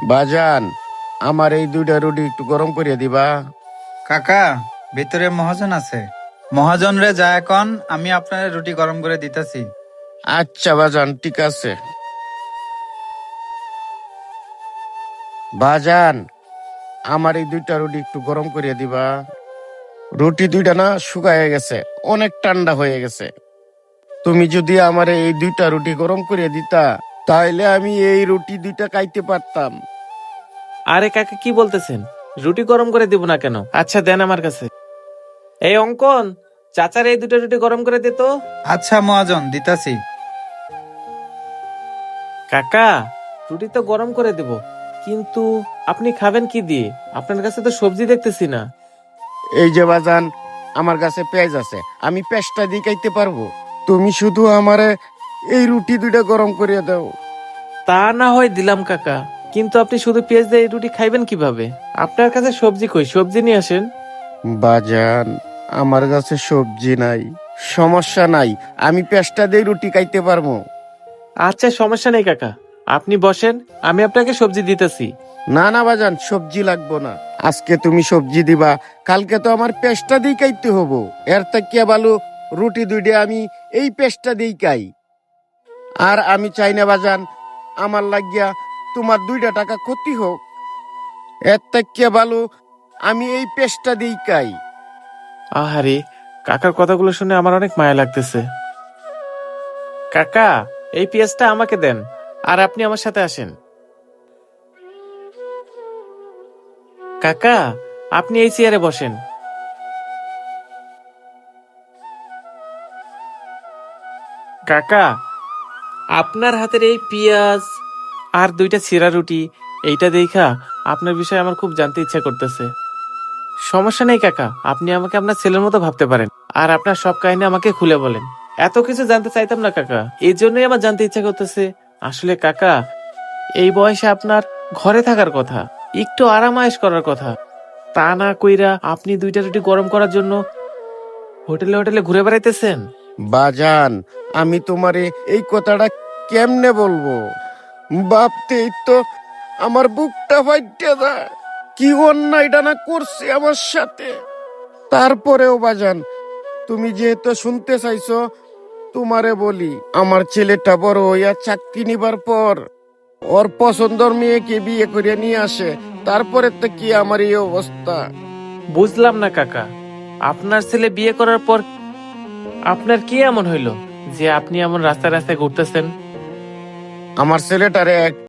বাজান, আমার এই দুইটা রুটি একটু গরম করিয়া দিবা। কাকা, ভিতরে মহাজন আছে। মহাজন রে যা এখন, আমি আপনার রুটি গরম করে দিতেছি। আচ্ছা বাজান, ঠিক আছে। বাজান, আমার এই দুইটা রুটি একটু গরম করিয়া দিবা। রুটি দুইটা না শুকায় গেছে, অনেক ঠান্ডা হয়ে গেছে। তুমি যদি আমার এই দুইটা রুটি গরম করিয়া দিতা, তাহলে আমি এই রুটি দুইটা খাইতে পারতাম। আরে কাকা কি বলতেছেন? রুটি গরম করে দিব না কেন? আচ্ছা দেন আমার কাছে। এই অঙ্কন, চাচার এই দুটো রুটি গরম করে দে তো। আচ্ছা মহাজন, দিতাছি। কাকা, রুটি তো গরম করে দেব, কিন্তু আপনি খাবেন কি দিয়ে? আপনার কাছে তো সবজি দেখতেছি না। এই যে বাজান, আমার কাছে পেঁয়াজ আছে, আমি পেঁয়াজটা দিয়ে খাইতে পারবো। তুমি শুধু আমারে এই রুটি দুইটা গরম করিয়া দাও। তা না হয় দিলাম কাকা, কিন্তু আপনি শুধু পেঁয়াজ দিয়ে এই রুটি খাইবেন কিভাবে? আপনার কাছে সবজি কই? সবজি নিয়ে আসেন। বাজান, আমার কাছে সবজি নাই। সমস্যা নাই, আমি পেঁয়াজটা দিয়ে রুটি খাইতে পারবো। আচ্ছা সমস্যা নেই কাকা, আপনি বসেন, আমি আপনাকে সবজি দিতেছি। না না বাজান, সবজি লাগবো না। আজকে তুমি সবজি দিবা, কালকে তো আমার পেঁয়াজটা দিয়ে খাইতে হবো। এর থেকে ভালো রুটি দুইটা আমি এই পেঁয়াজটা দিয়ে খাই। আর আমি চাই না বাজান, আমার লাগিয়া তোমার 2টা টাকা ক্ষতি হোক। এর থেকে ভালো আমি এই পেঁয়াজটা দিয়ে খাই। আহারে, কাকার কথাগুলো শুনে আমার অনেক মায়া লাগতেছে। কাকা, এই পেঁয়াজটা আমাকে দেন, আর আপনি আমার সাথে আসেন। কাকা, আপনি এই চেয়ারে বসেন। কাকা, আপনার হাতের এই পেঁয়াজ আর 2টা ছিঁড়া রুটি, এইটা দেখা আপনার বিষয়ে আমার খুব জানতে ইচ্ছা করতেছে। সমস্যা নেই কাকা, আপনি আমাকে আপনার ছেলের মতো ভাবতে পারেন, আর আপনার সব কাহিনী আমাকে খুলে বলেন। এত কিছু জানতে চাইতাম না কাকা, এই জন্যই আমার জানতে ইচ্ছা করতেছে। আসলে কাকা, এই বয়সে আপনার ঘরে থাকার কথা, একটু আরাম আয়েশ করার কথা, তা না কইরা আপনি 2টা রুটি গরম করার জন্য হোটেলে হোটেলে ঘুরে বেড়াইতেছেন। বাজান, আমি তোমারে এই কথাটা কেমনে বলবো? ভাবতেই তো আমার বুকটা ফাইটে যায়। কি অন্যায়টা না করছে আমার সাথে। তারপরেও বাজান, তুমি যেহেতু শুনতে চাইছো, তোমারে বলি, আমার ছেলেটা বড় হইয়া চাকরি নিবার পর ওর পছন্দর মেয়েকে বিয়ে করে নিয়ে আসে, তারপরে তো কি আমার এই অবস্থা। বুঝলাম না কাকা, আপনার ছেলে বিয়ে করার পর আপনার কি এমন হইলো যে আপনি এমন রাস্তায় রাস্তায় ঘুরতেছেন? আমার ছেলেটারে